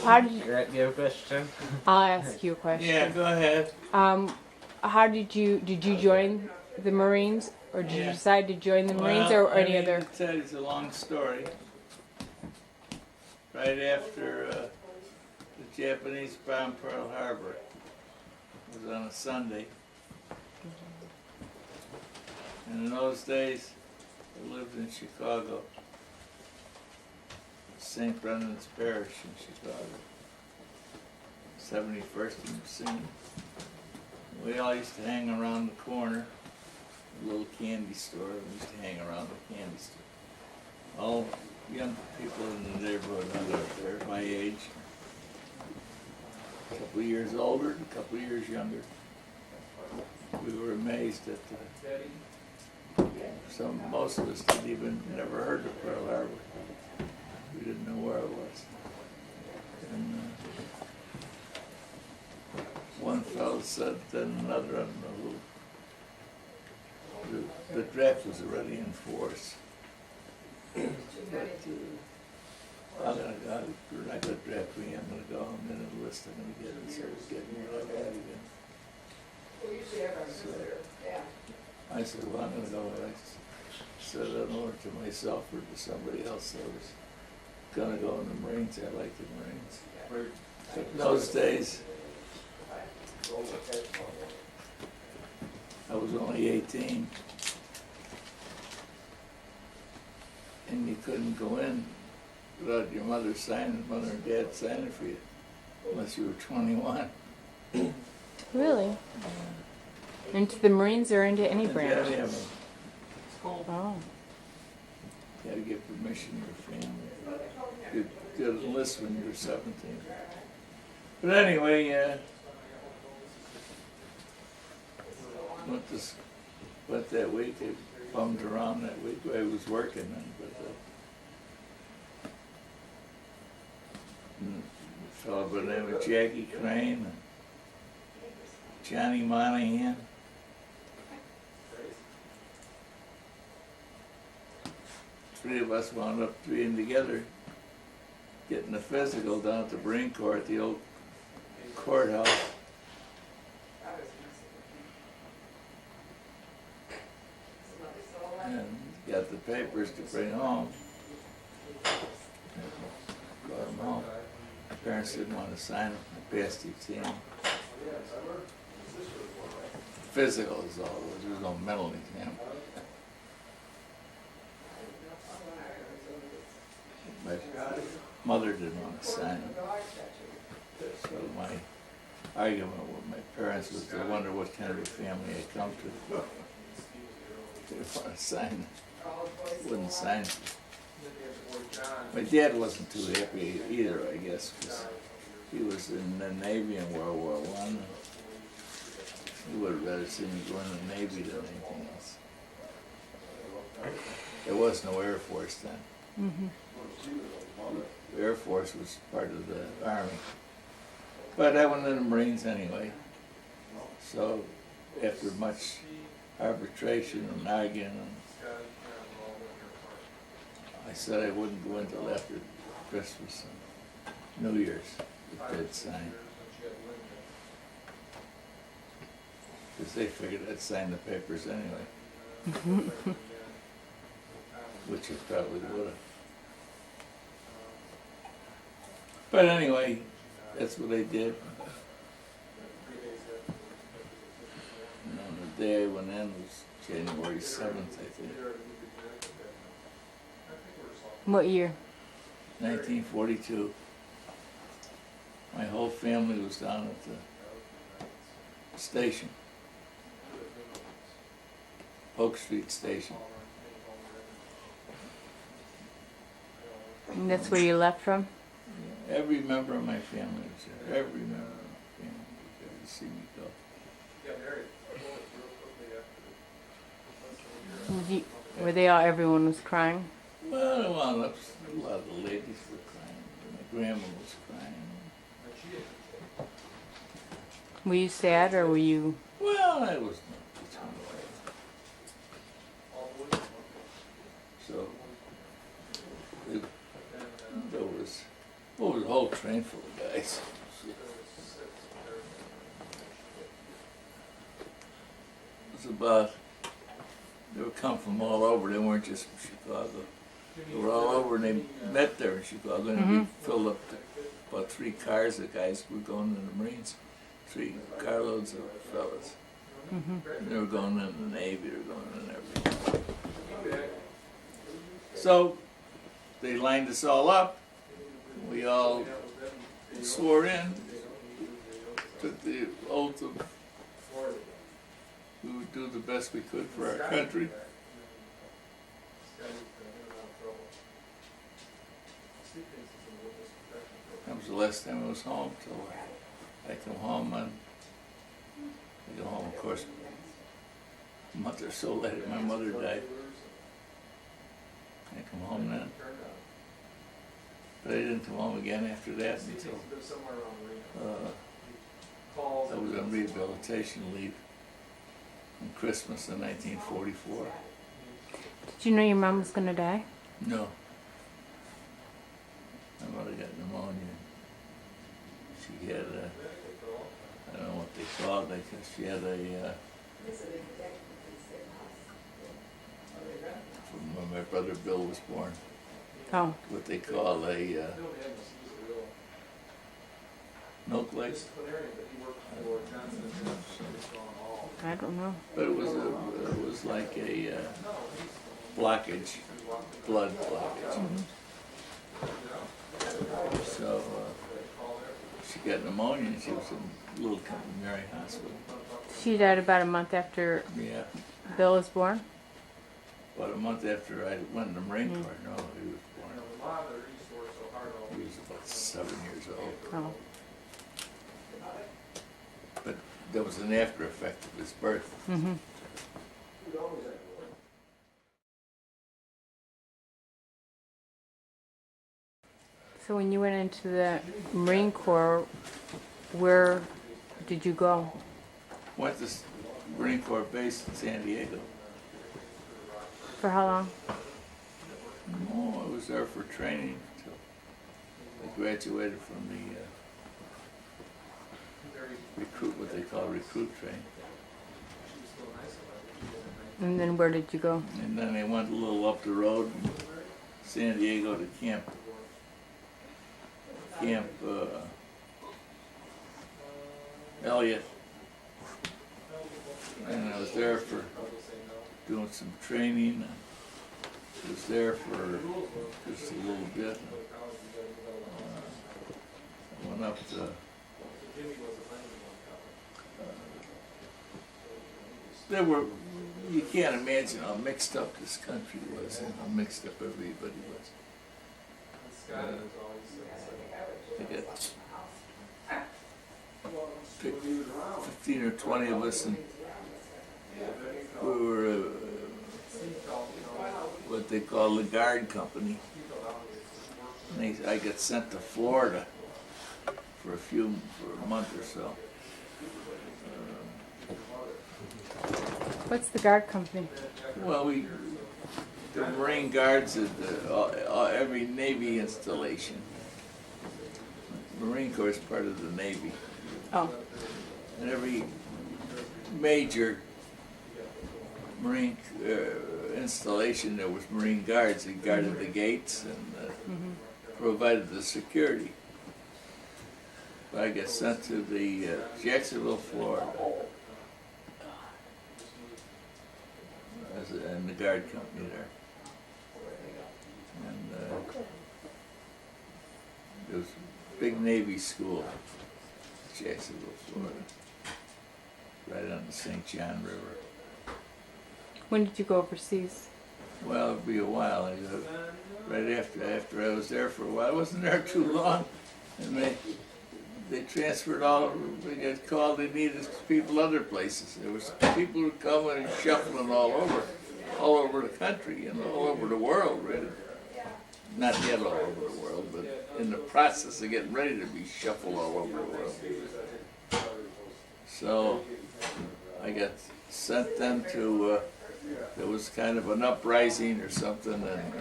How did you, Do you have a question? I'll ask you a question. Yeah, go ahead. How did you join the Marines, or did you Yeah. decide to join the Marines, Well, or any other? To tell you, it's a long story. Right after the Japanese bombed Pearl Harbor, it was on a Sunday. And in those days, I lived in Chicago, St. Brendan's Parish in Chicago, 71st and Racine. We all used to hang around the corner, a little candy store. We used to hang around the candy store. All young people in the neighborhood out there, my age, a couple of years older, and a couple of years younger. We were amazed at most of us didn't even never heard of Pearl Harbor. We didn't know where it was. And one fellow said, then another, I don't know who, the draft was already in force. But you're not going to draft me, I'm going to go, I'm going to enlist, I'm going to get it, so I was getting what I got again. So I said, well, I'm going to go. I said, I don't know to myself or to somebody else that was going to go in the Marines. I like the Marines. In those days, I was only 18, and you couldn't go in without your mother and dad signing for you, unless you were 21. Really? Into the Marines or into any branch? Yeah, Oh. you had to get permission of your family. You enlist when you're 17. But anyway, went that week. I bummed around that week. I was working then, but a fellow by the name of Jackie Crane and Johnny Monahan. Three of us wound up being together, getting a physical down at the Marine Corps at the old courthouse. And got the papers to bring home. Brought them home. Parents didn't want to sign them. I passed the exam. Physical is all. There was no mental exam. My mother didn't want to sign them. So my argument with my parents was to wonder what kind of a family I come to. They didn't want to sign them. Wouldn't sign them. My dad wasn't too happy either, I guess, because he was in the Navy in World War I. He would have rather seen me go in the Navy than anything else. There was no Air Force then. Mm-hmm. The Air Force was part of the Army. But I went in the Marines anyway. So after much arbitration and arguing, I said I wouldn't go until after Christmas and New Year's if they'd sign. Because they figured I'd sign the papers anyway. Which I probably would have. But anyway, that's what I did. And on the day I went in was January 7th, I think. What year? 1942. My whole family was down at the station. Oak Street Station. And that's where you left from? Every member of my family was there. Every member of my family was there to see me go. Were they all, everyone was crying? Well, a lot of the ladies were crying. My grandma was crying. Were you sad, or were you? Well, I was not. So there was a whole train full of guys. It was about, they would come from all over, they weren't just from Chicago. They were all over and they met there in Chicago and we filled up about 3 cars of guys who were going to the Marines. 3 carloads of fellas. And they were going in the Navy, they were going in everything. So they lined us all up. We all swore in, took the oath of we would do the best we could for our country. That was the last time I was home till I come home on. I go home, of course, a month or so later. My mother died. I come home then, but I didn't come home again after that until I was on rehabilitation leave on Christmas in 1944. Did you know your mom was gonna die? No. My mother got pneumonia. She had I don't know what they called it, because she had from when my brother Bill was born, Oh. what they call a milk leg. I don't know. But it was like a blockage, blood blockage. So she got pneumonia and she was in Little Company Mary Hospital. She died about a month after Yeah, Bill was born? about a month after I went in the Marine Corps. No, he was born. He was about 7 years old. Oh. But there was an after effect of his birth. Mm-hmm. So when you went into the Marine Corps, where did you go? Went to Marine Corps base in San Diego. For how long? Oh, I was there for training until I graduated from the what they call recruit training. And then where did you go? And then I went a little up the road in San Diego to Camp Elliott. And I was there for doing some training. I was there for just a little bit. I went up to you can't imagine how mixed up this country was and how mixed up everybody was. I got 15 or 20 of us, and we were what they call the guard company. And I got sent to Florida for a month or so. What's the guard company? Well, the Marine Guards at every Navy installation. Marine Corps is part of the Navy. Oh. And every major Marine installation, there was Marine Guards that guarded the gates and provided the security. But I got sent to the Jacksonville, Florida. And the guard company there. And there was a big Navy school, Jacksonville, Florida, right on the St. John River. When did you go overseas? Well, it'd be a while. Right after I was there for a while. I wasn't there too long, and they transferred they got called, they needed people other places. There was people who come and shuffling all over the country and all over the world, really. Not yet all over the world, but in the process of getting ready to be shuffled all over the world. So I got sent then to, there was kind of an uprising or something, and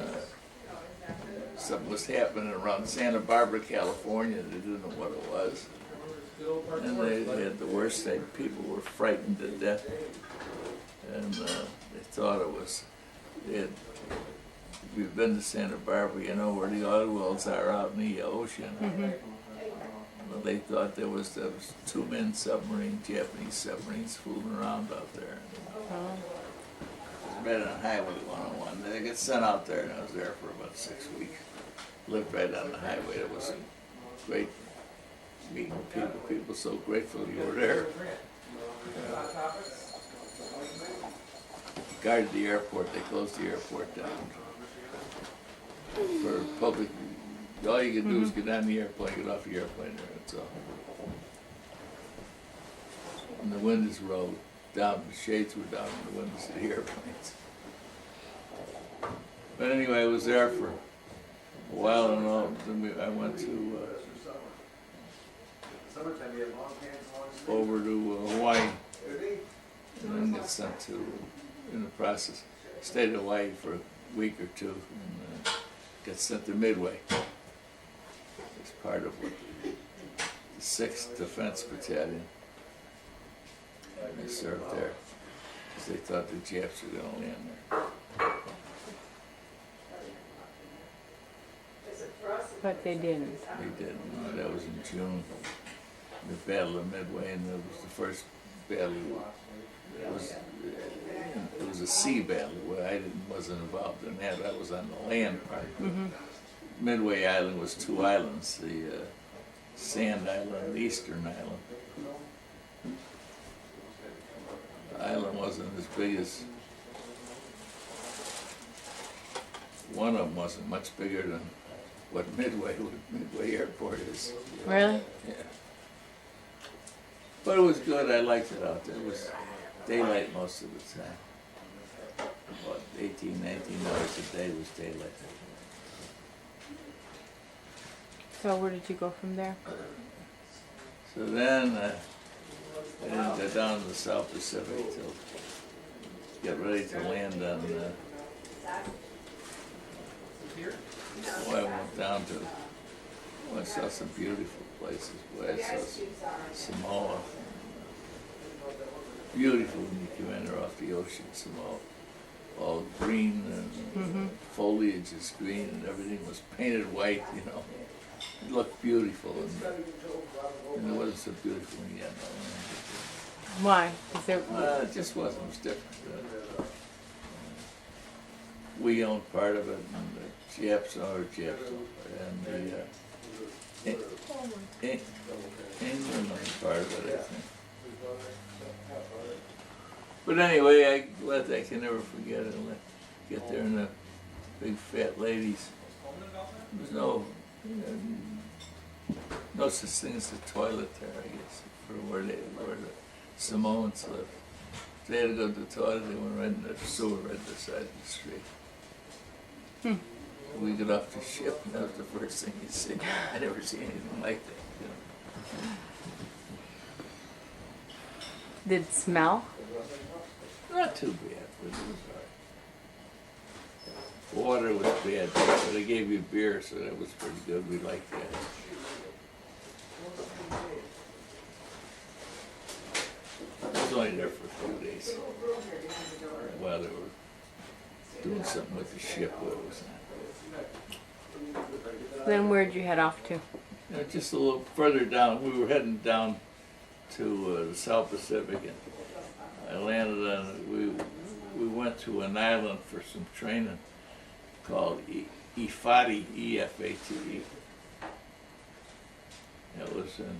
something was happening around Santa Barbara, California. They didn't know what it was. And they had the worst thing. People were frightened to death. And they thought it was, we've been to Santa Barbara, you know where the oil wells are out in the ocean. Well, they thought there was 2 men submarines, Japanese submarines fooling around out there. Right on Highway 101. They got sent out there, and I was there for about 6 weeks. Lived right on the highway. It was great meeting people. People so grateful you were there. Guarded the airport. They closed the airport down for public. All you can do is get on the airplane, get off the airplane there. That's all. And the windows rolled down. The shades were down in the windows of the airplanes. But anyway, I was there for a while, and then I went to over to Hawaii, and then got sent to, in the process, stayed in Hawaii for a week or two, and got sent to Midway as part of the 6th Defense Battalion. And I served there because they thought the Japs were going to land there. But they didn't. They didn't. That was in June. The Battle of Midway, and it was the first battle. It was a sea battle where I wasn't involved in that. I was on the land part. Midway Island was 2 islands: the Sand Island and the Eastern Island. The island wasn't as big as one of them. Wasn't much bigger than what Midway Airport is. Really? Yeah. But it was good. I liked it out there. It was daylight most of the time. About 18, 19 hours a day was daylight. So where did you go from there? So then I didn't go down to the South Pacific till get ready to land on. I went down to. I saw some beautiful places. I saw Samoa. Beautiful when you come in there off the ocean, Samoa. All green and foliage is green and everything was painted white, you know. It looked beautiful and it wasn't so beautiful when you got no. Why? Is there? It just wasn't. It was different. We owned part of it, and the Japs owned and the England owned part of it, I think. But anyway, I can never forget it. Get there and the big fat ladies. There was no such thing as a toilet there, I guess, for where the Samoans lived. If they had to go to the toilet, they went right in the sewer right beside the street. We got off the ship, and that was the first thing you see. I never seen anything like that. You know. Did it smell? Not too bad, but it was all right. Water was bad, but they gave you beer, so that was pretty good. We liked that. I was only there for a few days while they were doing something with the ship. Then where'd you head off to? Just a little further down. We were heading down to the South Pacific, and I landed on. We went to an island for some training called Efate, E-F-A-T-E. That was in.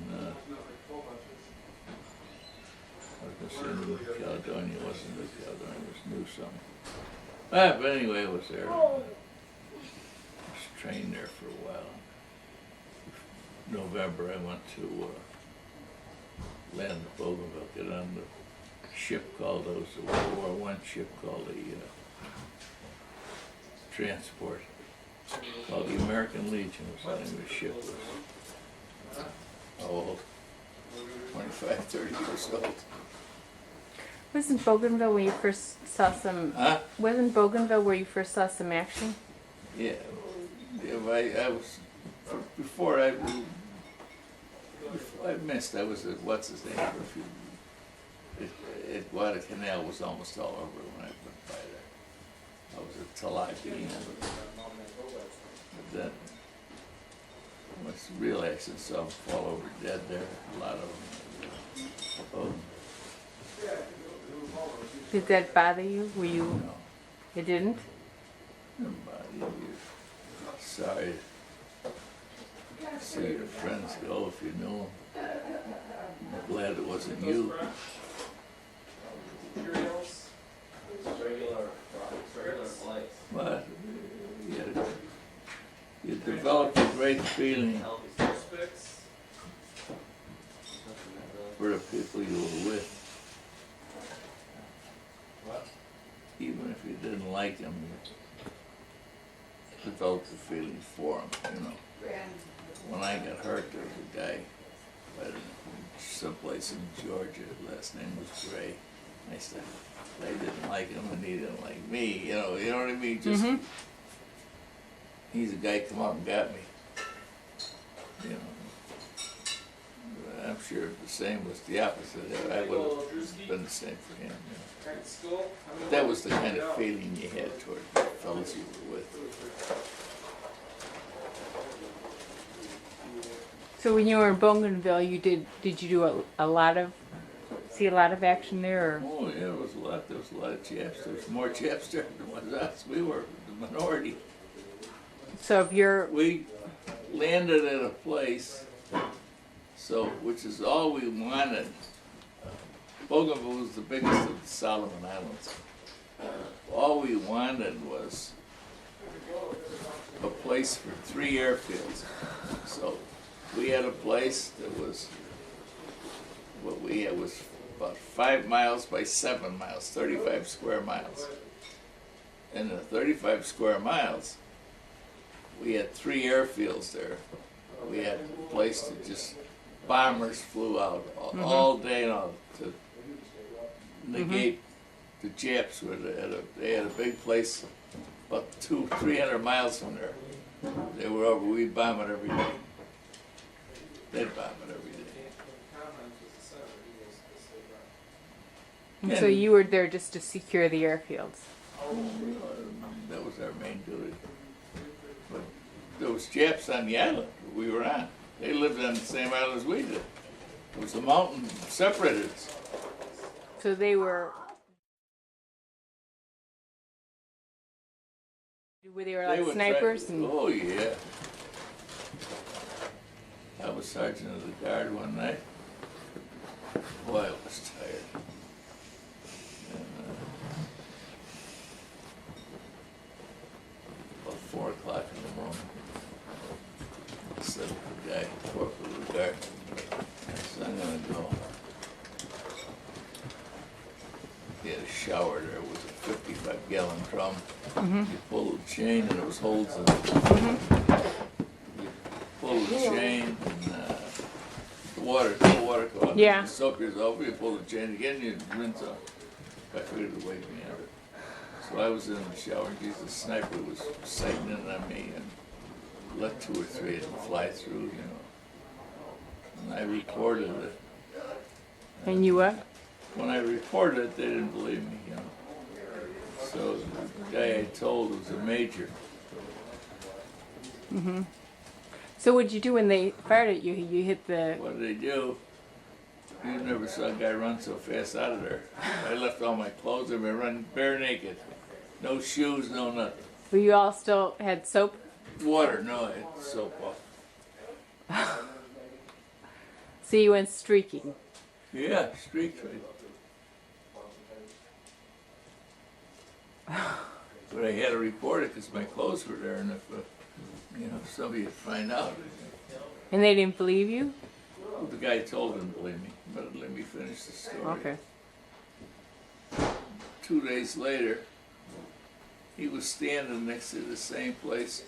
I was going to say New Caledonia. It wasn't New Caledonia. It was New something. But anyway, I was there. I was trained there for a while. November, I went to land at Bougainville, get on the ship called, it was a World War I ship called the transport, called the American Legion was the name of the ship. Was how old? 25, 30 years old. Wasn't Bougainville where you first saw some? Huh? Wasn't Bougainville where you first saw some action? Yeah. It I was, before I missed, I was at, what's his name, for a few, at Guadalcanal was almost all over when I went by there. I was at Talaki, but then, was relaxing, saw them fall over dead there, a lot of them. Oh, Did that bother you? Were you, no, it didn't? nobody, you're sorry to see your friends go if you knew them. I'm glad it wasn't you. But you develop a great feeling for the people you were with. Even if you didn't like them, you developed a feeling for them, you know. When I got hurt, there was a guy, I don't know, someplace in Georgia, last name was Gray. I said, I didn't like him and he didn't like me, you know what I mean? Just, he's a guy come up and got me, you know. I'm sure the same was the opposite. I would have been the same for him, you know. That was the kind of feeling you had toward the fellas you were with. So when you were in Bougainville, you did you do a lot of, see a lot of action there? Or? Oh, yeah, there was a lot of chaps. There was more chaps there than was us. We were the minority. So if you're, We landed at a place, so, which is all we wanted. Bougainville was the biggest of the Solomon Islands. All we wanted was a place for 3 airfields. So we had a place that was, what we had was about 5 miles by 7 miles, 35 square miles. And the 35 square miles, we had 3 airfields there. We had a place to just, bombers flew out all day long to negate the Japs. They had a big place about 200-300 miles from there. They were over, we'd bomb it every day. They'd bomb it every day. and so you were there just to secure the airfields. That was our main duty. But there was Japs on the island we were on. They lived on the same island as we did. It was a mountain separated us. So they were like would snipers? try- And, Oh, yeah. I was sergeant of the guard one night. Boy, I was tired. And, about 4 o'clock in the morning, I said to the guy, corporal of the guard, I said, I'm gonna go. He had a shower there. It was a 55-gallon drum. You pull the chain and there was holes in it. You pull the chain and the water go out. Yeah. The soaker's over, you pull the chain again, you rinse off. I figured to wake me up. So I was in the shower, and the sniper was sighting in on me and let 2 or 3 of them fly through, you know. And I reported it. and you what? When I reported it, they didn't believe me, you know. So the guy I told was a major. So what'd you do when they fired at you? You hit the, What did they do? You never saw a guy run so fast out of there. I left all my clothes and I ran bare naked. No shoes, no nothing. were you all still had soap? Water, no, I had soap off. So you went streaking. Yeah, street trade. But I had to report it because my clothes were there, and if somebody would find out. And they didn't believe you? Well, the guy told him to believe me, but let me finish the story. Okay. 2 days later, he was standing next to the same place,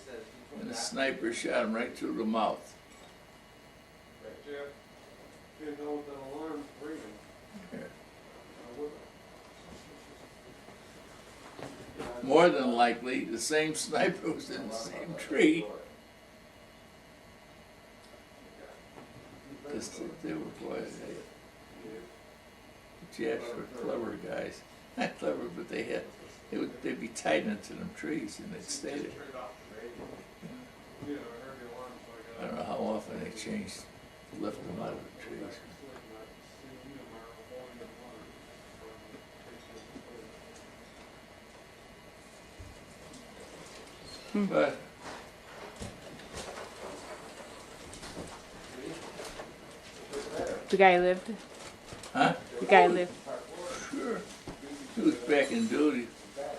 and a sniper shot him right through the mouth. Yeah. More than likely, the same sniper was in the same tree they were, boy, the Japs were clever guys. Not clever, but they'd be tied into them trees and they'd stay there. I don't know how often they changed, left them out of the trees. But The guy lived? huh? The guy lived? Sure. He was back in duty.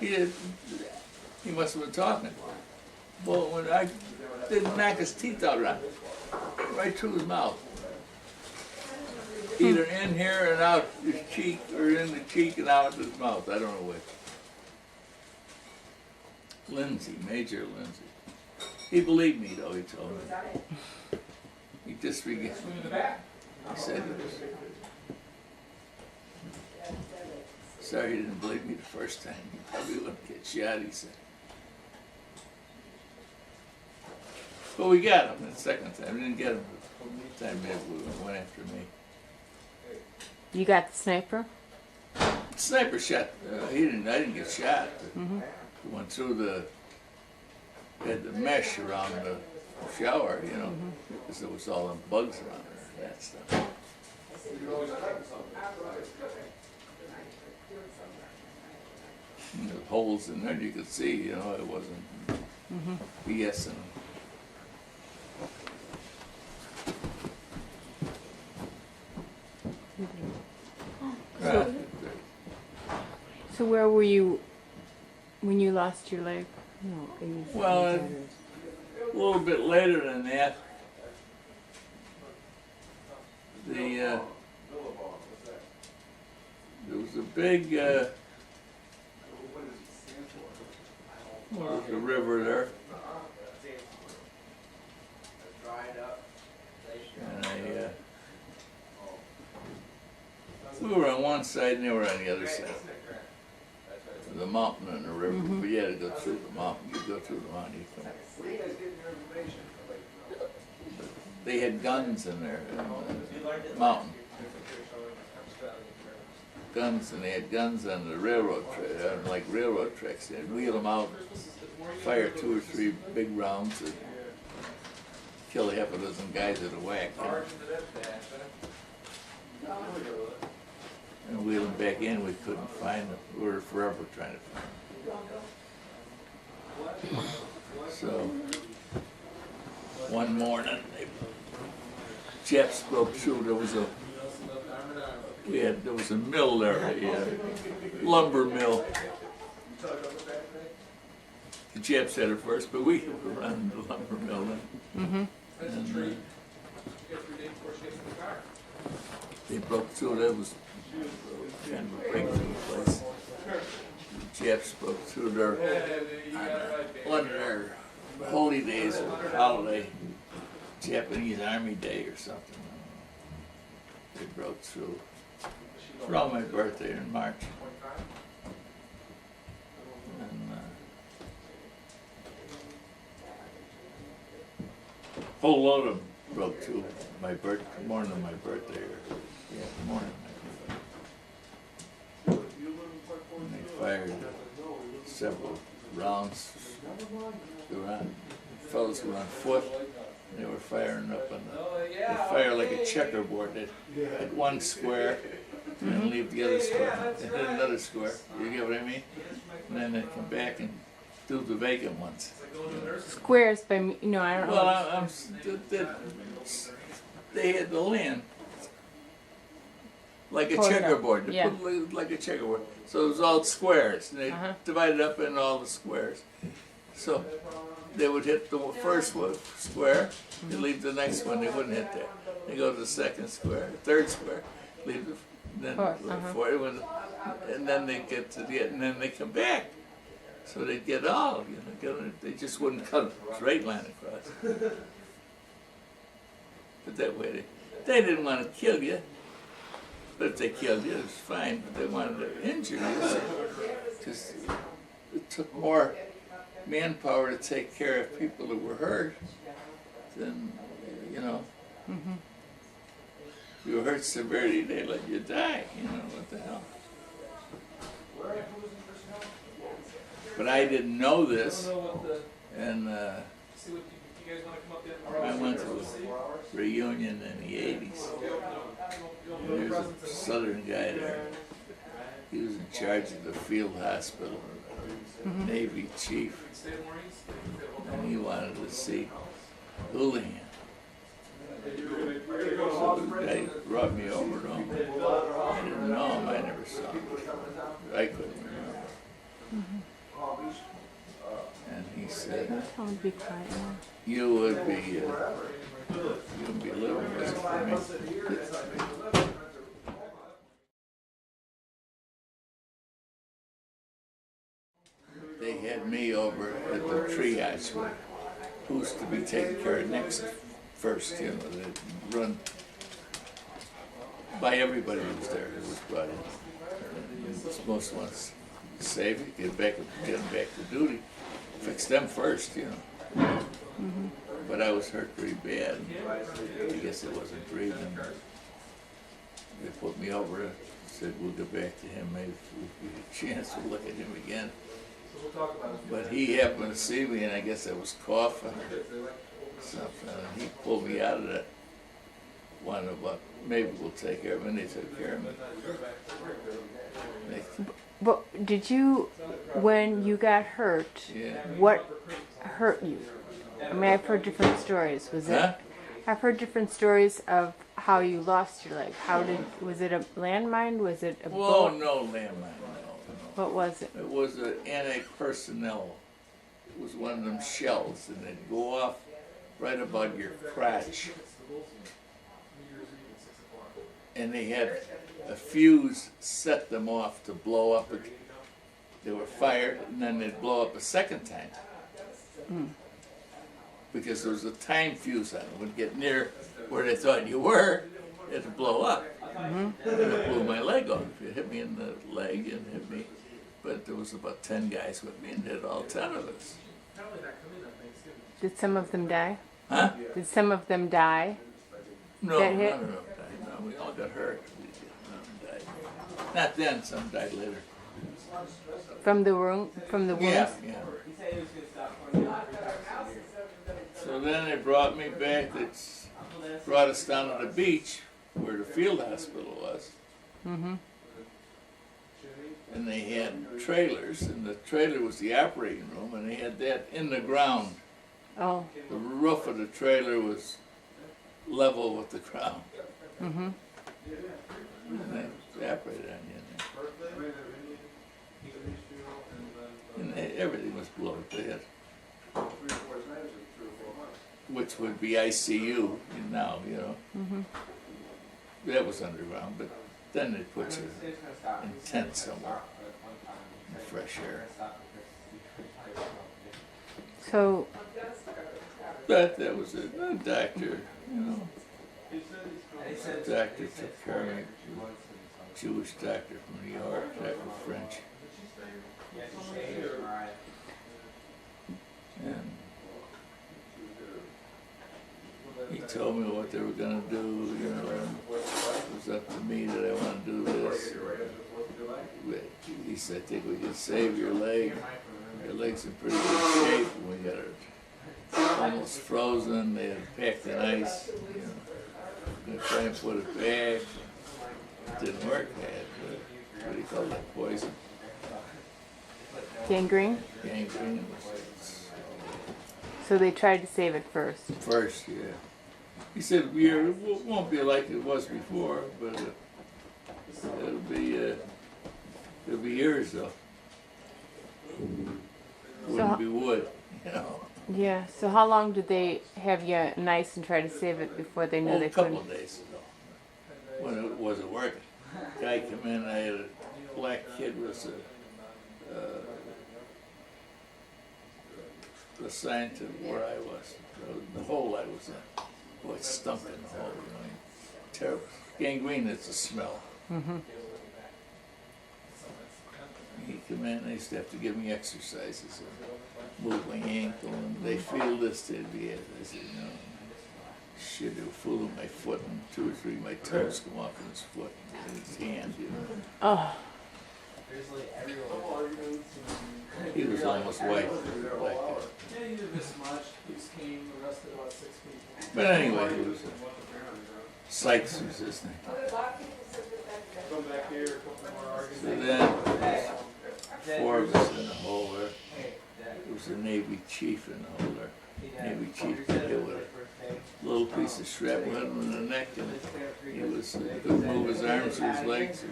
He must have been talking. Well, when I didn't knock his teeth out right through his mouth. Either in here and out his cheek, or in the cheek and out his mouth. I don't know which. Lindsay, Major Lindsay. He believed me though, he told me. He disregarded. He said it was. Sorry he didn't believe me the first time. He probably wouldn't get shot, he said. But we got him the second time. We didn't get him the time he went after me. You got the sniper? The sniper shot. I didn't get shot. He went through had the mesh around the shower, you know, because there was all them bugs around there and that stuff. And the holes in there you could see, you know, it wasn't BSing. So, so where were you when you lost your leg? No, Well, a little bit later than that, there was a big, there was a river there. And we were on one side and they were on the other side. The mountain and the river, but you had to go through the mountain. You go through the mountain, you come. They had guns in there, in the mountain. Guns, and they had guns on the railroad, like railroad tracks. They'd wheel them out, fire 2 or 3 big rounds, and kill half a dozen guys at a whack. You know? And wheel them back in, we couldn't find them. We were forever trying to find them. So, one morning, Japs broke through. There was a mill there, a lumber mill. The Japs had it first, but we were running the lumber mill then. And they broke through. That was kind of a breakthrough place. The Japs broke through there on their holy days or holiday, Japanese Army Day or something. They broke through. Around my birthday in March. And a whole load of them broke through morning of my birthday. Morning of my birthday. And they fired several rounds. Fellows were on foot. They were firing up on they fire like a checkerboard. They hit one square and leave the other square, and then another square. You get what I mean? And then they come back and do the vacant ones. Squares by me? No, I don't know. Well, they had the land like a checkerboard. They put it like a checkerboard. So it was all squares, and they divided up into all the squares. So they would hit the first square, they leave the next one, they wouldn't hit that. They go to the second square, third square, leave the fourth, and then they get to and then they come back. So they'd get all, they just wouldn't cut a straight line across. But that way they didn't want to kill you. But if they killed you, it was fine, but they wanted to injure you. Because it took more manpower to take care of people who were hurt than, you hurt severely, they let you die. You know, what the hell? But I didn't know this, and I went to a reunion in the 80s. There's a southern guy there. He was in charge of the field hospital, Navy chief, and he wanted to see Houlihan. So the guy brought me over to him. I didn't know him, I never saw him. I couldn't remember. And he said, I would be quiet now. you would be living with it for me. They had me over at the triage where who's to be taken care of next first, you know, they run by everybody who was there who was brought in. And most ones save it, get them back to duty, fix them first, you know. But I was hurt pretty bad. I guess I wasn't breathing. They put me over and said, we'll get back to him, maybe if we get a chance, we'll look at him again. But he happened to see me, and I guess I was coughing or something, and he pulled me out of that one about, maybe we'll take care of him, and they took care of me. But did you, when you got hurt, Yeah. what hurt you? I mean, I've heard different stories. Was it? Huh? I've heard different stories of how you lost your leg. Was it a landmine? Was it a Whoa, bullet? no landmine, no. What was it? It was an anti-personnel. It was one of them shells, and they'd go off right above your crotch. And they had a fuse set them off to blow up. They were fired, and then they'd blow up a second time. Because there was a time fuse on it. It would get near where they thought you were, it'd blow up. And it blew my leg off. It hit me in the leg and hit me. But there was about 10 guys with me and hit all 10 of us. Did some of them die? Huh? Did some of them die? No, That none hit? of them died. No, we all got hurt. None of them died. Not then, some died later. From the wound? From the wounds? Yeah. So then they brought me back. They brought us down to the beach where the field hospital was. And they had trailers, and the trailer was the operating room, and they had that in the ground. Oh. The roof of the trailer was level with the ground. And they operated on you in there. And everything was below that, which would be ICU now, you know. That was underground, but then they put you in tent somewhere, in the fresh air. So, But that was it. A doctor, you know. The doctor took care of me. Jewish doctor from New York, Dr. French. And he told me what they were going to do, you know, and it was up to me that I want to do this. But he said, I think we can save your leg. Your leg's in pretty good shape, and we got it almost frozen. They had packed in ice, you know. We're going to try and put it back. It didn't work. I had, what do you call that, poison? gangrene? Gangrene. So they tried to save it first. First, yeah. He said, it won't be like it was before, but it'll be years though. Wouldn't be wood, you know. Yeah, so how long did they have you in ice and try to save it before they knew Oh, they a couple couldn't? of days ago, when it wasn't working. Guy come in, I had a black kid was assigned to where I was, the hole I was in. Boy, it stunk in the hole, you know. Terrible. Gangrene, it's a smell. He come in, they used to have to give me exercises and move my ankle, and they feel this, they'd be it. I said, no. shit, they were fooling my foot, and 2 or 3 of my toes come off in his foot, in his hand, you know. Oh, He was almost white, like Yeah, you didn't miss much. Police came, arrested about 6 people. But anyway, he was, Sykes was his name. Come back here, a couple more So arguments. then, 4 of us in the hole there. There was a Navy chief in the hole there. Navy chief got hit with a little piece of shrapnel hit him in the neck, and he couldn't move his arms or his legs or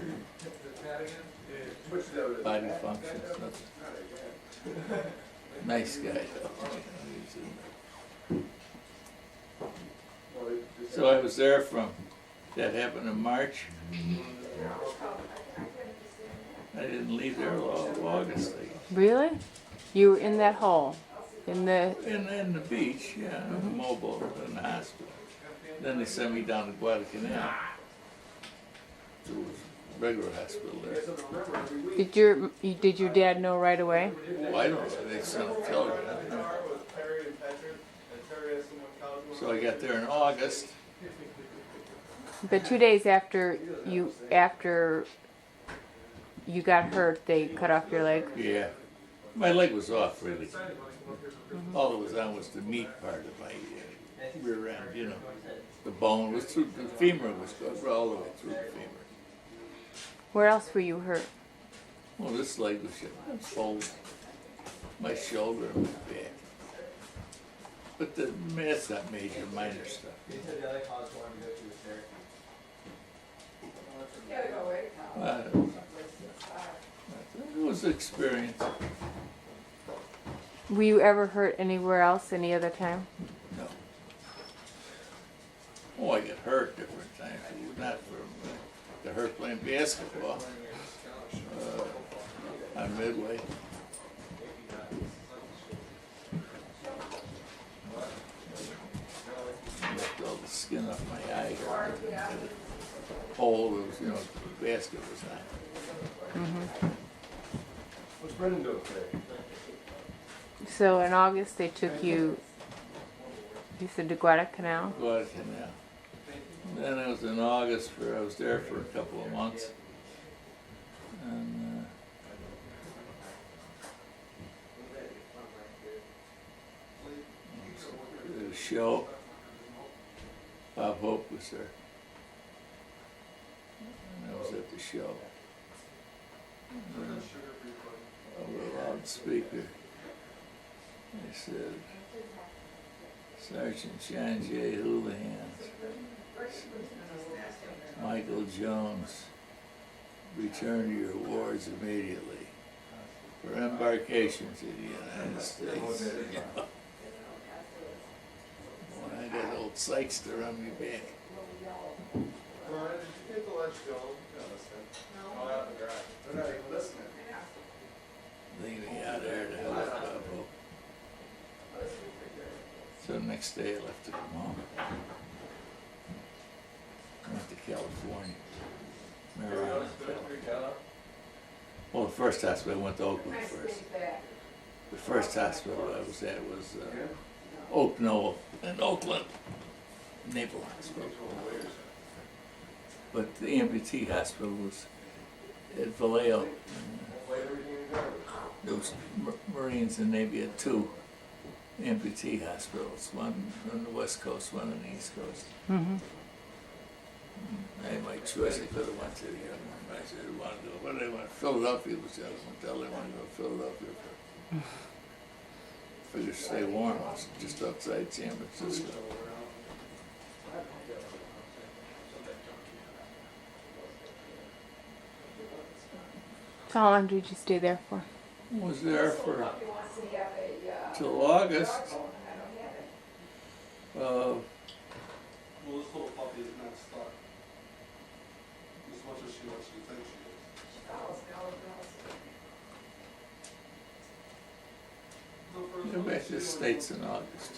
body functions, nothing. Nice guy though. So I was there from, that happened in March. I didn't leave there till August. really? You were in that hole? In the... In the beach, yeah, in Mobile, in the hospital. Then they sent me down to Guadalcanal. To a regular hospital there. Did your dad know right away? Well, I don't know, they sent a telegram. So I got there in August. But 2 days after you got hurt, they cut off your leg? Yeah. My leg was off, really. All it was on was the meat part of my rear end, you know. The bone was through, the femur was all the way through the femur. Where else were you hurt? Well, this leg was folded. My shoulder and my back. But that's not major, minor stuff. It was an experience. Were you ever hurt anywhere else any other time? No. Oh, I got hurt different times. It was not from, got hurt playing basketball on Midway. Left all the skin off my eye. Hole was, you know, the basket was on. What's Brendan doing today? So in August they took you said to Guadalcanal? Guadalcanal. Then it was in August, I was there for a couple of months. And the show, Bob Hope was there. And I was at the show. And, over a loudspeaker, they said, Sergeant John J. Houlihan, Michael Jones, return to your wards immediately for embarkation to the United States. Well, I got old Sykes to run me back. Did you get the ledge going? No, listen. No, out in the garage. They're not even listening. Leave me out there to help Bob Hope. So the next day I left to come home. Went to California. Marijuana. Well, the first hospital, I went to Oakland first. The first hospital I was at was Oak Knoll in Oakland, Naval Hospital. But the amputee hospital was at Vallejo. There was Marines and Navy had 2 amputee hospitals, one on the West Coast, one on the East Coast. Mm-hmm. I had my choice. I could have went to the other one. I said, I want to go. What did I want? Philadelphia was the other one. Tell them I want to go to Philadelphia for figure stay warm. I was just outside San Francisco. So how long did you stay there for? Was there for till August. Well, this little puppy is not stuck. As much as she wants to think she is. Go back to the States in August.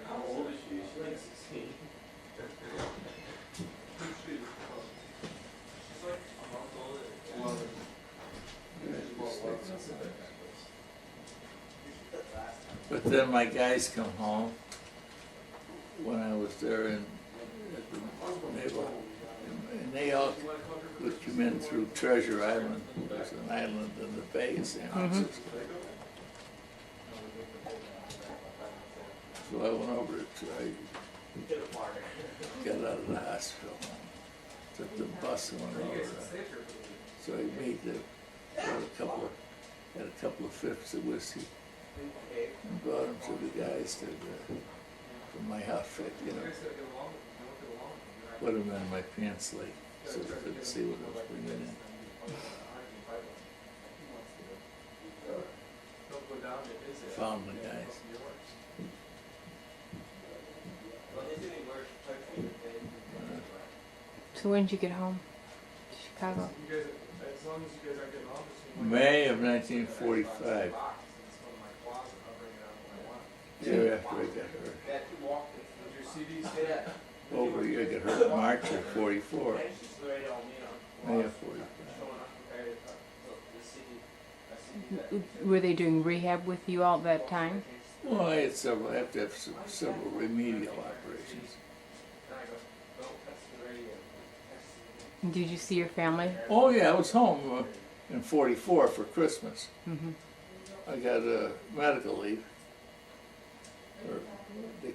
How old is she? She's like 16. She's like a month old. 11. Back to the States. then my guys come home when I was there in at the naval, and they all would come in through Treasure Island. There's an island in the bay in St. Francisco. So I went over to got out of the hospital, took the bus and went over. So I made had a couple of fifths of whiskey and brought them to the guys from my outfit, you know. Put them in my pants leg so they could see what I was bringing in. Found the guys. So when did you get home to Chicago? May of 1945. Year after I got hurt. Over a year, I got hurt in March of 44. May of 45. Were they doing rehab with you all that time? Well, I had several. I have to have several remedial operations. Did you see your family? Oh yeah, I was home in 44 for Christmas. Mm-hmm. I got medical leave, or they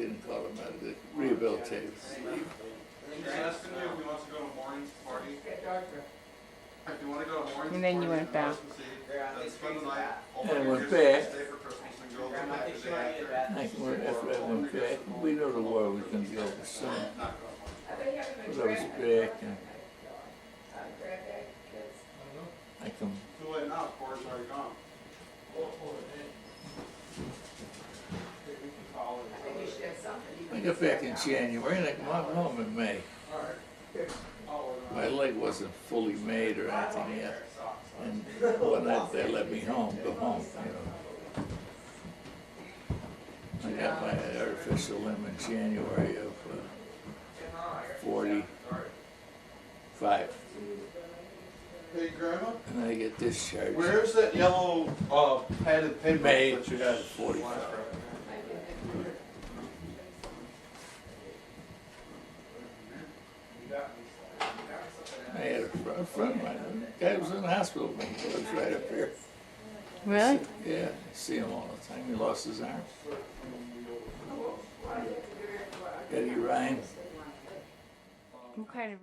didn't call it medical, rehabilitative leave. He's asking you if he wants to go to Maureen's party. If you want to go to Maureen's And then you party went back. Christmas Eve, then spend the night. And I went Here's back. Stay for Christmas and go back the day after. After I went back, we know the war was going to be over soon. But I was back and I come. Too late now, Corey's already gone. I got back in January and I come home in May. My leg wasn't fully made or anything yet. And one night they let me go home, you know. I got my artificial limb in January of 45. Hey, Grandma, And I get discharged. where's that yellow padded paper May that you had? 45. I had a friend of mine, the guy was in the hospital with me, he was right up here. Really? Yeah, I see him all the time, he lost his arm. Eddie Ryan. What kind of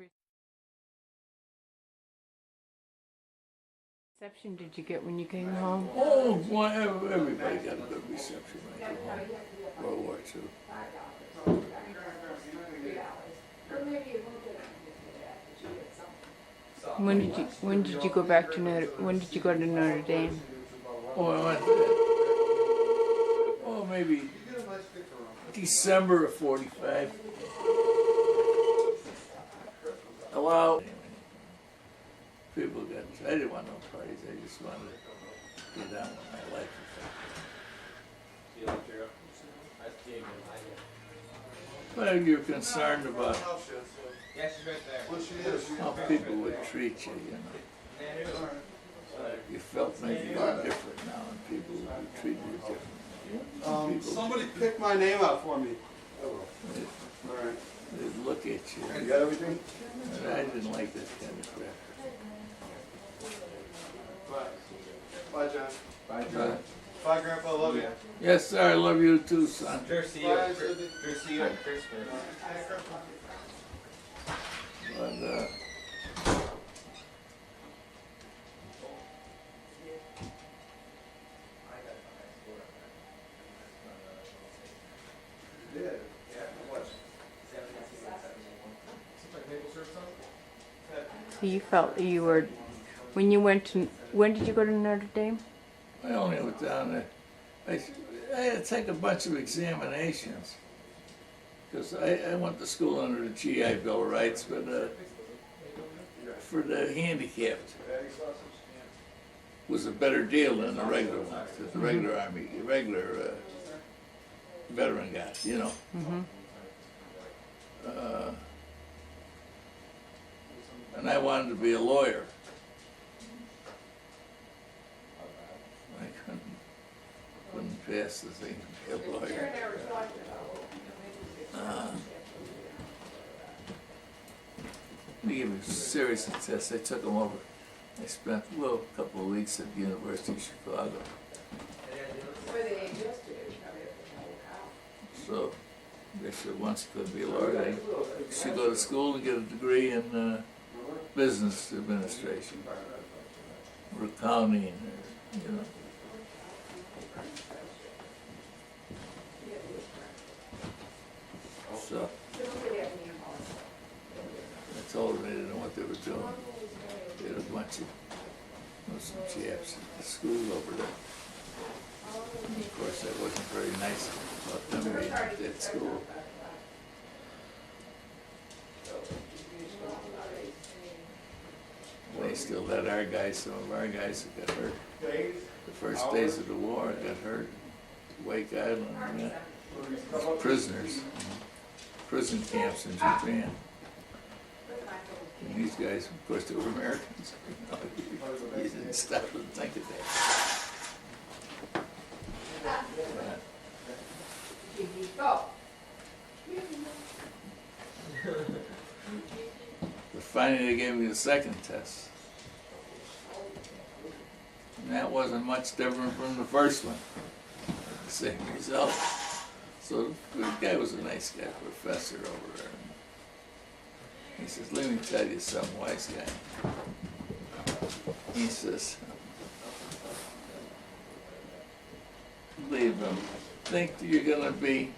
reception did you get when you came home? Oh, boy, everybody got a good reception when I came home. World War II. When did you go back to when did you go to Notre Dame? Oh, I went, oh, maybe December of 45. Well, people got, I didn't want no parties, I just wanted to get on with my life. Well, you're concerned about Yeah, she's right there. Well, she is. how people would treat you, you know. You felt maybe you were different now and people would treat you differently. People, Somebody pick my name out for me. they'd, Alright. they'd look at you. You got everything? And I didn't like that kind of crap. Bye. Bye, John. Bye, But, Bye, Grandpa. Love you. yes, sir, I love you too, son. Sure, see you Bye, at Cindy. Sure, see you at Christmas. But, So you felt you were when you went to when did you go to Notre Dame? I only went down there. I had to take a bunch of examinations because I went to school under the GI Bill of Rights, but for the handicapped was a better deal than the regular ones, that the regular army, regular veteran got, you know. Mm-hmm. And I wanted to be a lawyer. I couldn't pay fast as they can be a lawyer. They gave me a series of tests. I took them over. I spent a couple of weeks at the University of Chicago. So they said once you could be a lawyer, you should go to school and get a degree in business administration or accounting, or, you know. So I told them they didn't know what they were doing. They had a bunch of some chaps at the school over there. Of course, that wasn't very nice about them being at that school. They still had our guys, some of our guys that got hurt. The first days of the war, got hurt. Wake Island, prisoners, prison camps in Japan. And these guys, of course, they were Americans. You didn't stop to think of that. But finally, they gave me the second test. And that wasn't much different from the first one. The same result. So the guy was a nice guy, professor over there. He says, let me tell you something, wise guy. He says, leave them. Think that you're gonna be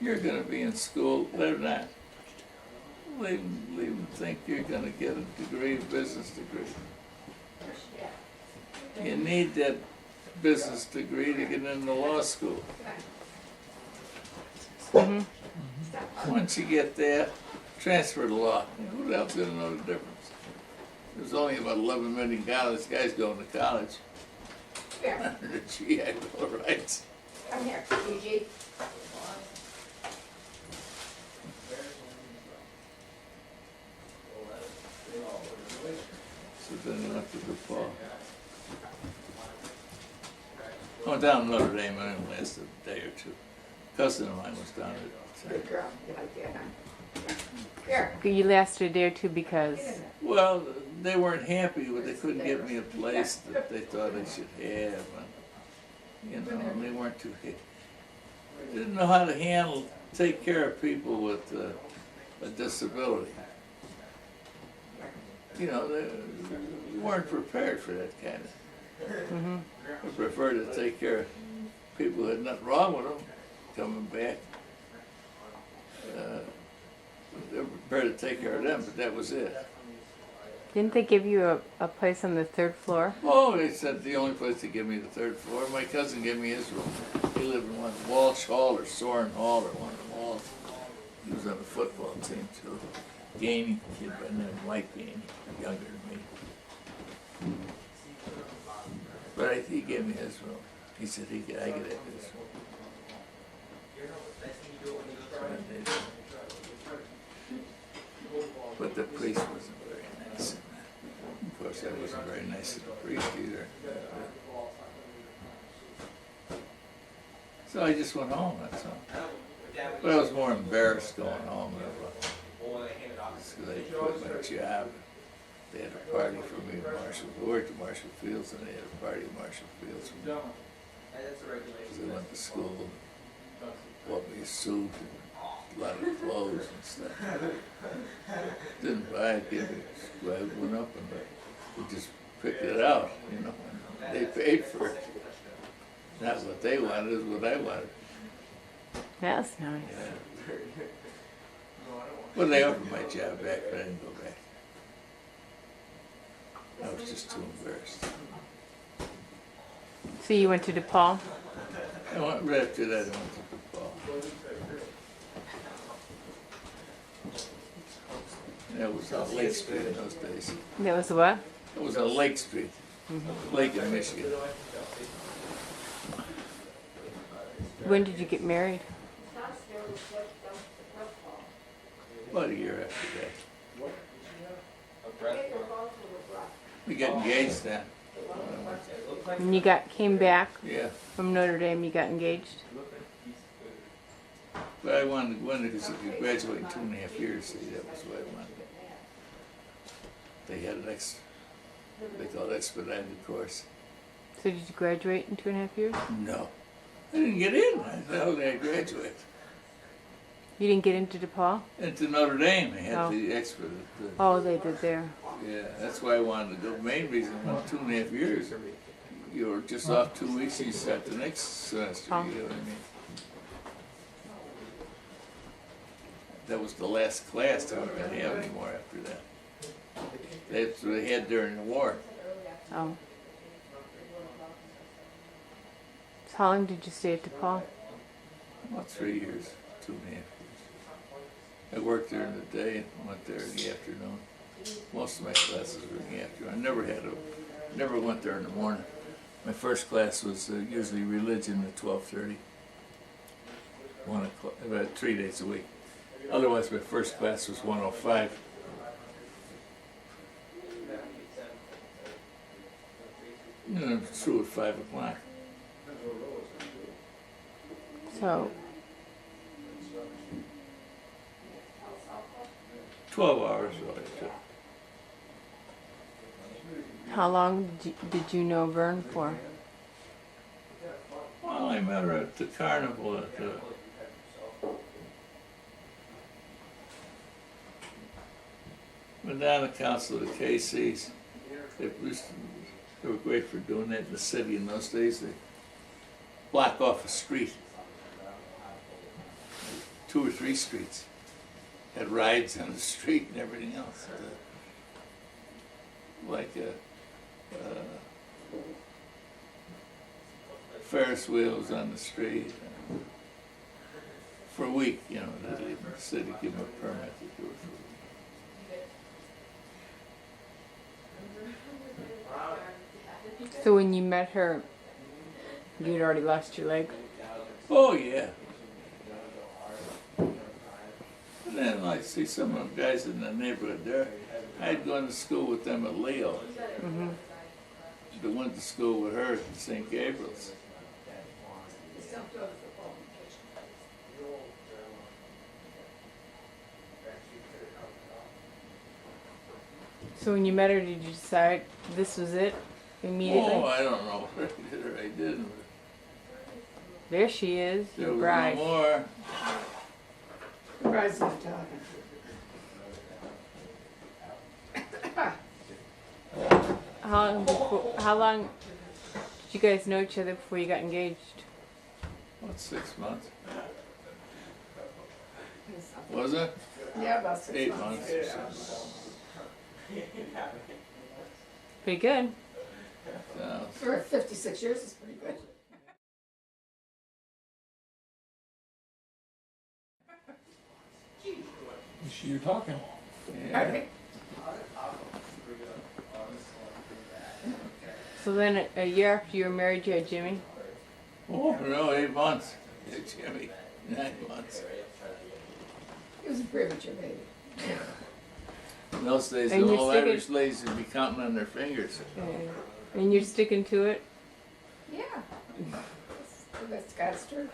in school. They're not. Leave them think you're gonna get a degree, a business degree. You need that business degree to get into law school. Once you get that, transfer to law. Who the hell's gonna know the difference? There's only about 11 million college guys going to college. Here, Under the GI Bill of Rights. come here, Gigi. So then I went to DePaul. I went down to Notre Dame and it lasted a day or two. A cousin of mine was down there. Good girl, you like that, huh? Here. You lasted a day or two because, Well, they weren't happy, but they couldn't get me a place that they thought I should have. And, you know, and they weren't too happy. They didn't know how to take care of people with a disability. You know, they weren't prepared for that kind of. I prefer to take care of people who had nothing wrong with them coming back. They were prepared to take care of them, but that was it. didn't they give you a place on the third floor? Oh, they said the only place to give me the third floor. My cousin gave me his room. He lived in one Walsh Hall or Soren Hall or one of the halls. He was on the football team too. Gainey, kid by the name of Mike Gainey, younger than me. But he gave me his room. He said I could have his room. But the priest wasn't very nice. Of course, I wasn't very nice to the priest either. So I just went home, that's all. But I was more embarrassed going home than because they quit my job. They had a party for me at Marshall. I worked at Marshall Fields and they had a party at Marshall Fields for me. Because I went to school and bought me a suit and a lot of clothes and stuff. Didn't buy it, gave it. So I went up and we just picked it out, you know. And they paid for it. Not what they wanted, is what I wanted. That's nice. Yeah. Well, they offered my job back, but I didn't go back. I was just too embarrassed. So you went to DePaul? Right after that, I went to DePaul. That was on Lake Street in those days. That was what? It was on Lake Street, Lake in Michigan. When did you get married? About a year after that. We got engaged then. And you came back Yeah, from Notre Dame. You got engaged. but I wanted to go in there because if you graduate in 2.5 years, see, that was what I wanted. They had they call it expedited course. So did you graduate in 2.5 years? No, I didn't get in. How did I graduate? You didn't get into DePaul? Into Notre Dame, they had Oh. the expedited. Oh, they did there. Yeah, that's why I wanted to go. Main reason, was 2.5 years. You were just off 2 weeks, you start the next semester, Oh. you know what I mean? That was the last class they weren't gonna have anymore after that. That's what they had during the war. Oh. So how long did you stay at DePaul? About 3 years, 2.5 years. I worked there in the day and went there in the afternoon. Most of my classes were in the afternoon. I never went there in the morning. My first class was usually religion at 12:30. 1 o'clock, about 3 days a week. Otherwise, my first class was 1:05. And then it's through at 5 o'clock. So 12 hours, so I took. how long did you know Vern for? Well, I met her at the carnival at the Madonna Council of the KCs. They were great for doing that in the city in those days. They block off a street, 2 or 3 streets, had rides on the street and everything else. Like Ferris wheels on the street. For a week, you know, the city give them a permit to do it for a week. So when you met her, you'd already lost your leg? Oh, yeah. And then I see some of the guys in the neighborhood there. I'd gone to school with them at Leo. Mm-hmm. They went to school with her at St. Gabriel's. So when you met her, did you decide this was it immediately? Oh, I don't know if I did or I didn't. There she is, There your was bride. no more. The bride's not talking. How long did you guys know each other before you got engaged? About 6 months. Was it? Yeah, about 6 8 months. months or something. Pretty good. So, For 56 years, it's pretty good. You're talking. yeah. So then a year after you were married, you had Jimmy? Oh, no, 8 months. Yeah, Jimmy, 9 months. It was a premature baby. In those days, And the you're old sticking- Irish ladies would be counting on their fingers. And you're sticking to it? Yeah. That's God's truth.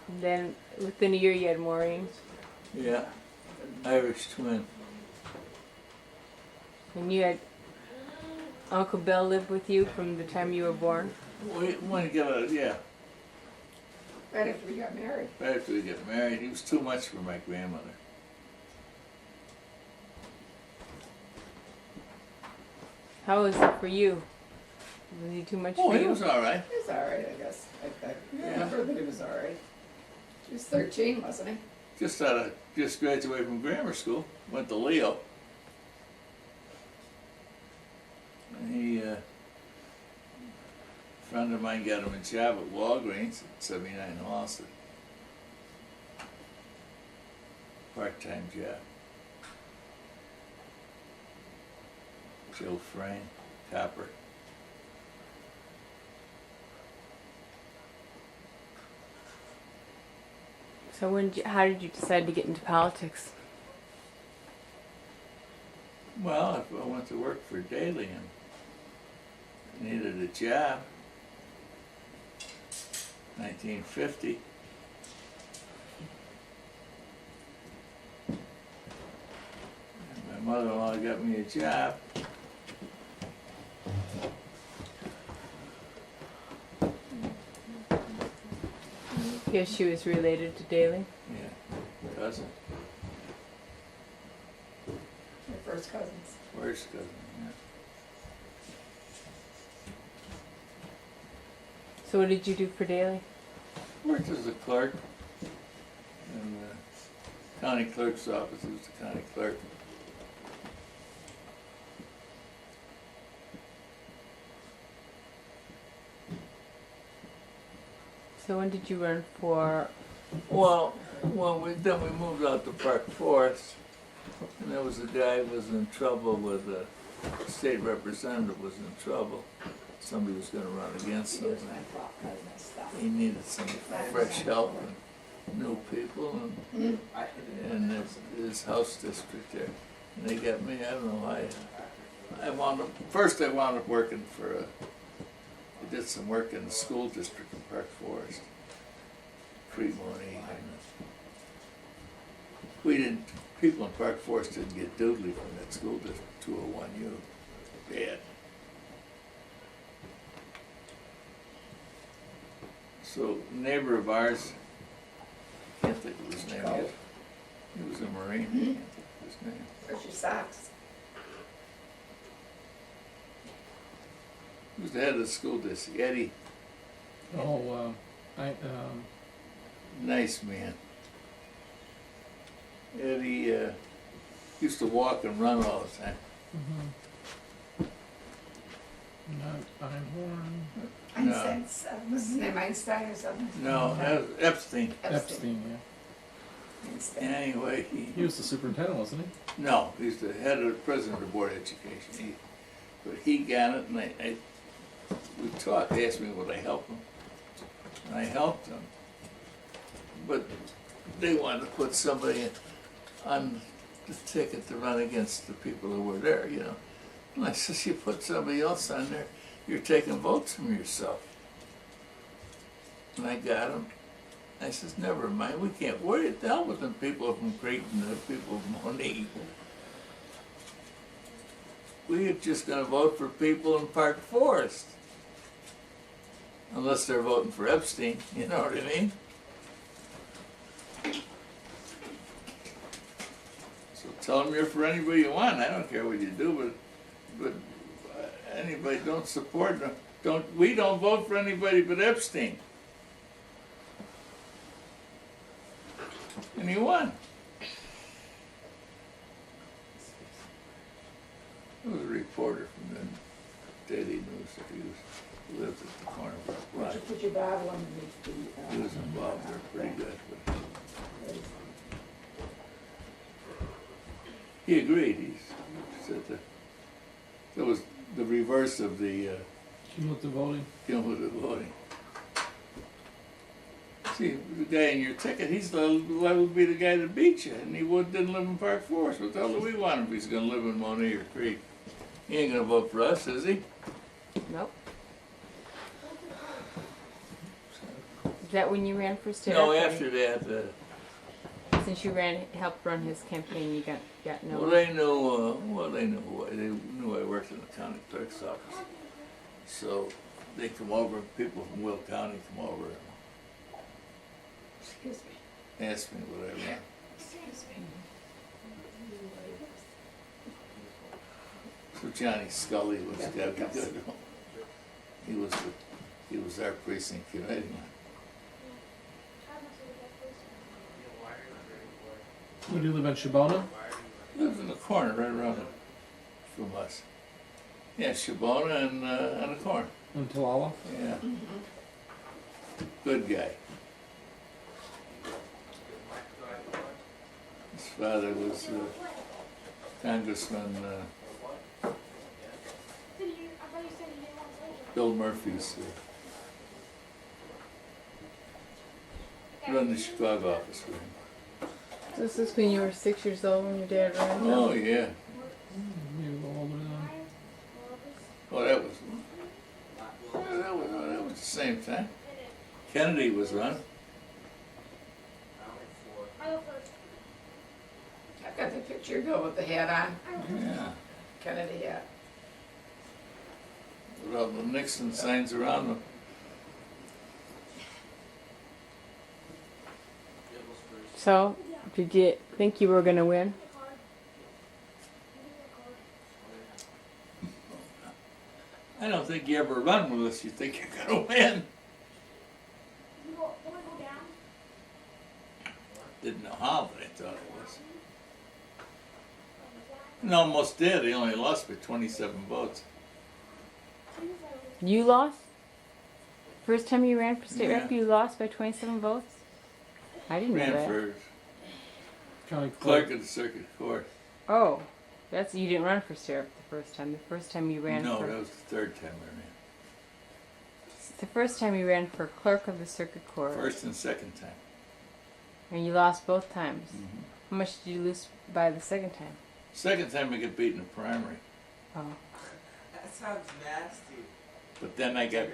And then within a year you had Maureen. Yeah, Irish twin. And you had Uncle Bill live with you from the time you were born? When you get a, yeah, Right after we got married. right after we got married, he was too much for my grandmother. How was it for you? Was he too much Oh, for he you? was all right. He was all right, I guess. I Yeah. remember that he was all right. He was 13, wasn't he? Just graduated from grammar school, went to Leo. And a friend of mine got him a job at Walgreens at 79 Austin. Part-time job. Joe Frame, copper. So how did you decide to get into politics? Well, I went to work for Daly and needed a job. 1950. And my mother-in-law got me a job. Guess she was related to Daly. Yeah, cousin, Your first cousins. worst cousin, yeah. So what did you do for Daly? Worked as a clerk in the county clerk's office. He was the county clerk. So when did you run for? Well, then we moved out to Park Forest, and there was a guy who was in trouble with the state representative was in trouble. Somebody was gonna run against He him. was my cousin and stuff. He needed some fresh help and new people and in his house district there. And they got me, I don't know, I wound up working for I did some work in the school district in Park Forest. Cremoni. People in Park Forest didn't get doodly from that school district, 201U. Bad. So a neighbor of ours, can't think of his name yet. He was a Marine, I can't think of his name. Where's your socks? He was the head of the school district, Eddie, Oh, nice man. Eddie, used to walk and run all the time. not Einhorn, Einstein, what's his name, Einstein or something? No, that was Epstein. Epstein, yeah. Einstein. Anyway, He was the superintendent, wasn't he? no, he's the head of the president of the board of education. But he got it, and we talked. They asked me would I help him, and I helped him. But they wanted to put somebody on the ticket to run against the people who were there, you know. And I says, you put somebody else on there, you're taking votes from yourself. And I got him. I says, never mind, we can't worry. The hell with them people from Creighton, the people from Monique. We're just gonna vote for people in Park Forest. Unless they're voting for Epstein, you know what I mean? So tell them you're for anybody you want. I don't care what you do, but anybody don't support them. We don't vote for anybody but Epstein. And he won. There was a reporter from the Daily News that he lived at the corner of our block. Would you put your Bible underneath the, He was involved there pretty good, but he agreed. He said that was the reverse of the Cumulative voting. cumulative voting. See, the guy in your ticket, he's would be the guy that beat you, and he didn't live in Park Forest. What the hell do we want if he's gonna live in Monet or Creek? He ain't gonna vote for us, is he? Nope. Is that when you ran for state? No, rep, or after that, since you helped run his campaign, you got no. well, they knew, they knew I worked in the county clerk's office. So they come over, people from Will County come over and excuse me, ask me what I want. excuse me. So Johnny Scully was gotta be good. He was our precinct committee man. Where do you live in Shabona? He lives in the corner right around from us. Yeah, Shabona and on the corner. In Talala? Yeah. Good guy. His father was Congressman Bill Murphy's run the Chicago office for him. So this is when you were 6 years old when your dad ran. Oh yeah. same time. Kennedy was running. I've got the picture Bill with the hat on, Yeah. Kennedy hat. With all the Nixon signs around them. So, did you think you were gonna win? I don't think you ever run unless you think you're gonna win. Didn't know how, but I thought it was. And almost did. He only lost by 27 votes. You lost? First time you ran for state rep, Yeah. you lost by 27 votes? I didn't know Ran that. for County clerk clerk. of the circuit court. Oh, you didn't run for state rep the first time. The first time you ran No, for that was the third time I ran. the first time you ran for clerk of the circuit court, First and second time. and you lost both times. Mhm. How much did you lose by the second time? Second time I got beat in the primary. Oh, That sounds nasty. But then I got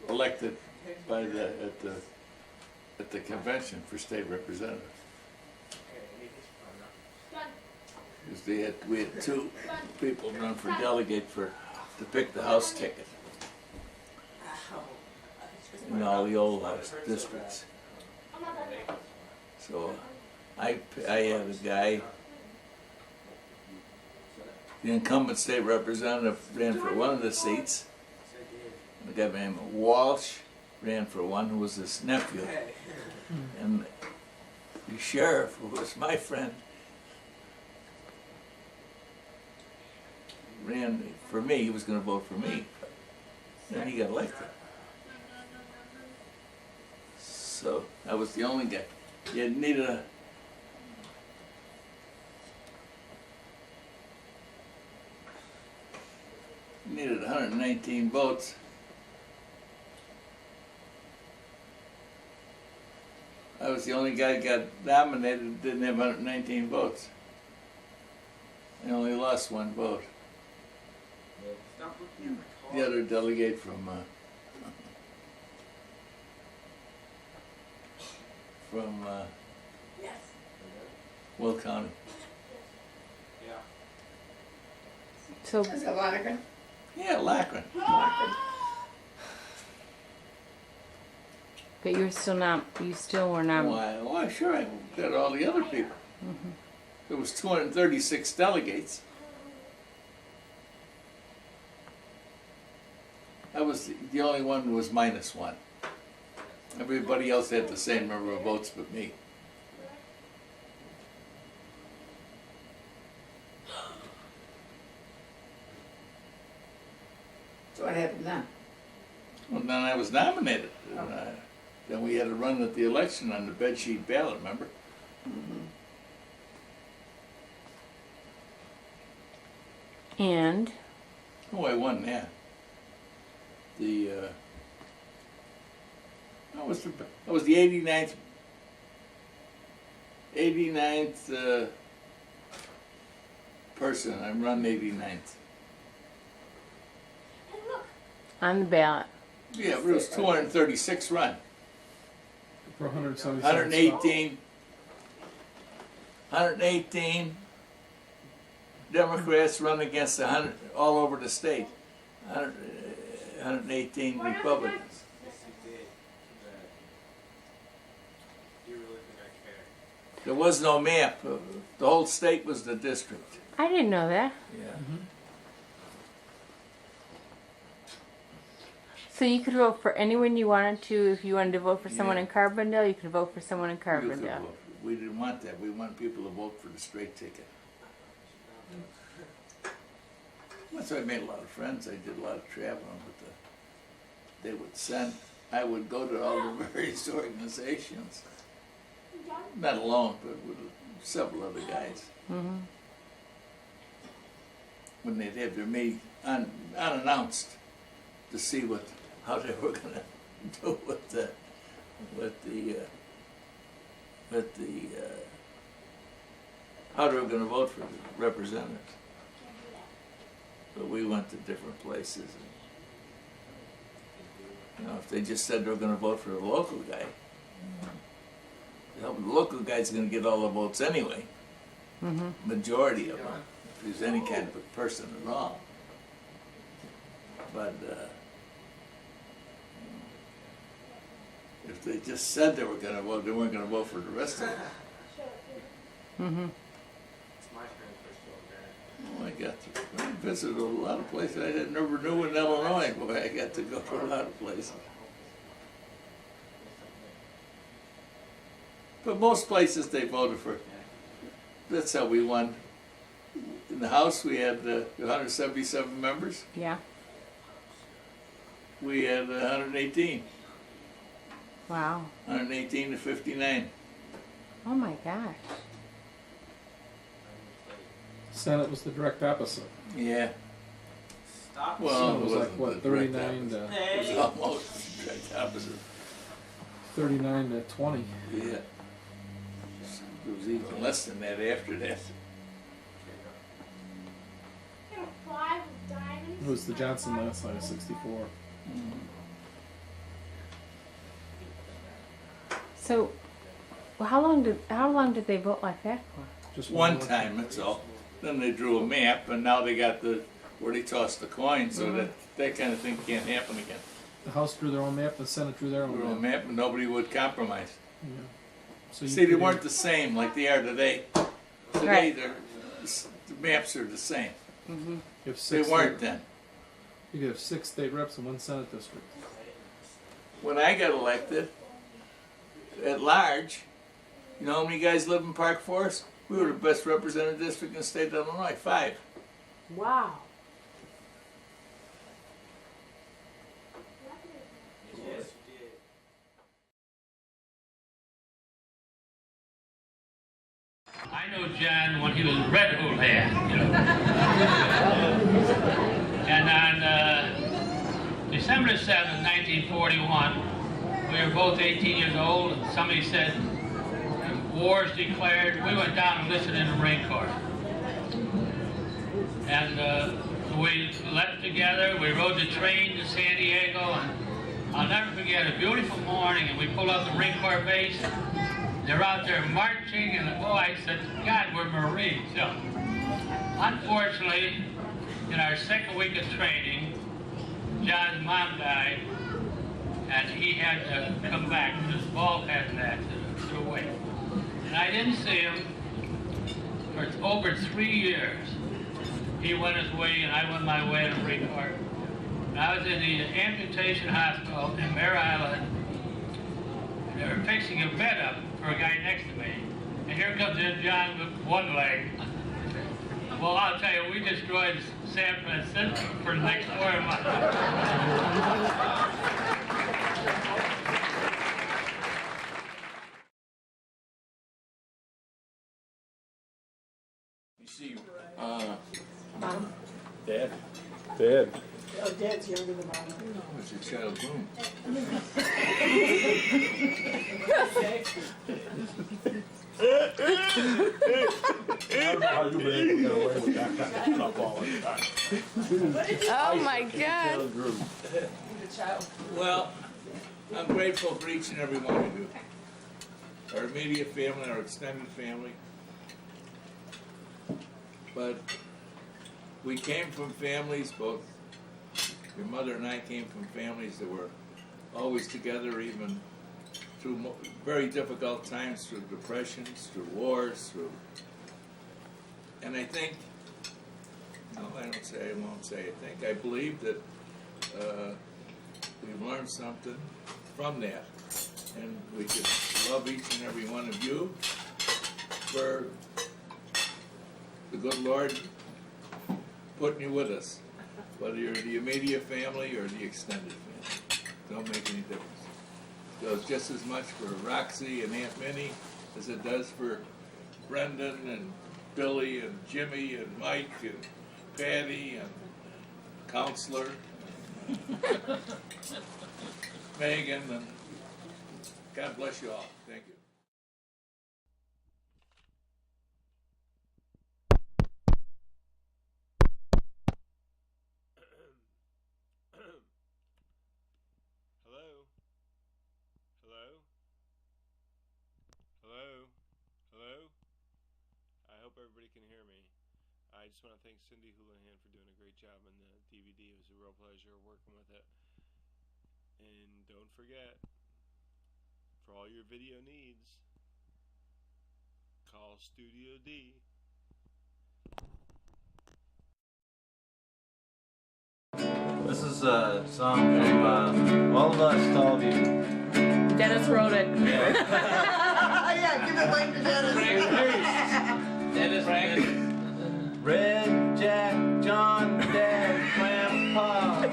elected by at the convention for state representative. Because we had two people run for delegate to pick the House ticket in all the old House districts. So I had a guy, the incumbent state representative ran for one of the seats. The guy named Walsh ran for one who was his nephew. And the sheriff, who was my friend, ran for me. He was going to vote for me. And he got elected. So I was the only guy. You needed needed 119 votes. I was the only guy that got nominated that didn't have 119 votes. I only lost one vote. Stop looking at my The other delegate from Will County. Yeah. so Is it Lonergan? Yeah, Lackland. but you still were not. Why, sure, I got all the other people. There was 236 delegates. I was the only one who was minus one. Everybody else had the same number of votes but me. So what happened then? Well, then I was nominated. And, then we had to run at the election on the bedsheet ballot, remember? And Oh, I won that. That was the 89th person. I'm run 89th. on the ballot. Yeah, but it was 236 run. For 177 118. 118 Democrats run against 100 all over the state. 118 Republicans. Yes, you did. You really think I care? There was no map. The whole state was the district. I didn't know that. Yeah. So you could vote for anyone you wanted to. If you wanted to vote for someone Yeah. in Carbondale, you could vote for someone in You could Carbondale. vote. We didn't want that. We want people to vote for the straight ticket. That's why I made a lot of friends. I did a lot of traveling with they would send, I would go to all the various organizations. Not alone, but with several other guys. Mm-hmm. When they'd have their meeting unannounced to see how they were gonna do how they were gonna vote for the representatives. But we went to different places. You know, if they just said they're gonna vote for the local guy, the local guy's gonna get all the votes anyway, majority of them, if he's any kind of a person at all. But, if they just said they were gonna vote, they weren't gonna vote for the rest of them. Mm-hmm. It's my turn for still there. Oh, I visited a lot of places I never knew in Illinois. Boy, I got to go to a lot of places. But most places they voted for. That's how we won. In the House, we had 177 members. Yeah. We had 118. Wow. 118 to 59. Oh my gosh. Senate was the direct opposite. Yeah. Stop. Well, So it it was like, wasn't what, the direct 39 to, It was almost the direct opposite. 39 to 20. Yeah. It was even less than that after that. It was the Johnson landslide of 64. So, well, how long did they vote like that for? Just One election. time, that's all. Then they drew a map, and now they got where they toss the coin, so that kind of thing can't happen again. The House drew their own map, the Senate drew their Drew a own map. map, and nobody would compromise. Yeah. So you See, they could- weren't the same like they are today. Today, Right. the maps are the same. Mm-hmm. you have They six weren't state- then. You could have 6 state reps and 1 Senate district. When I got elected, at large, you know how many guys live in Park Forest? We were the best represented district in the state of Illinois, 5. Wow. Yes, you did. I know John when he was Red Hood Hat, you know. And on December 7th, 1941, we were both 18 years old, and somebody said, war's declared. We went down and enlisted in the Marine Corps. And we left together, we rode the train to San Diego, and I'll never forget a beautiful morning, and we pulled up the Marine Corps base. They're out there marching, and boy, I said, God, we're Marines. So, unfortunately, in our second week of training, John's mom died, and he had to come back with his ball had an accident through away. And I didn't see him for over 3 years. He went his way, and I went my way in the Marine Corps. And I was in the amputation hospital in Mare Island. They were fixing a bed up for a guy next to me. And here comes in John with one leg. Well, I'll tell you, we destroyed San Francisco for the next 4 months. You see, Dad. Oh, Dad's younger than mine. what's your child room? I don't know how you've been able to get away with that kind of stuff all the time. Oh my God. Well, I'm grateful for each and every one of you. Our immediate family, our extended family. But we came from families, both your mother and I came from families that were always together, even through very difficult times, through depressions, through wars, and I think, no, I won't say I think, I believe that we've learned something from that, and we just love each and every one of you for the good Lord putting you with us, whether you're the immediate family or the extended family. Don't make any difference. It goes just as much for Roxy and Aunt Minnie as it does for Brendan and Billy and Jimmy and Mike and Patty and Counselor, Megan, and God bless you all. Thank you. Hello? I just want to thank Cindy Houlihan for doing a great job on the DVD. It was a real pleasure working with it. And don't forget, for all your video needs, call Studio D. This is a song from all of us to all of you. Dennis wrote it. Yeah, give it like to Dennis. Dennis, Red Jack, John, Dad, Grandpa.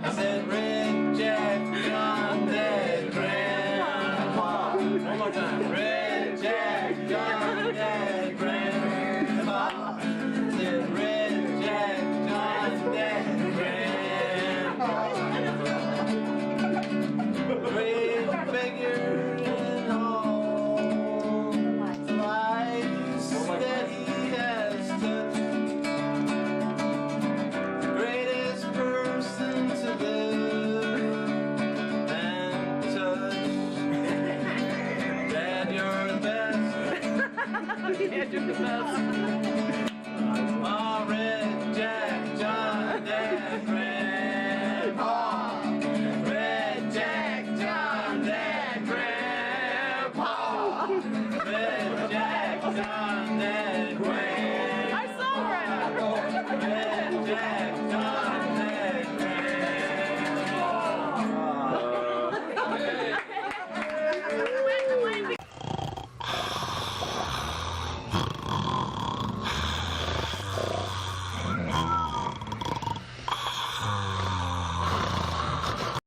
I said Red Jack, John, Dad, Grandpa. One more time. Red Jack, John, Dad, Grandpa. I said Red Jack, John, Dad, Grandpa. Great figure in all the lives that he has touched. The greatest person to live and touch. Dad, you're the best. Dad, you're the best.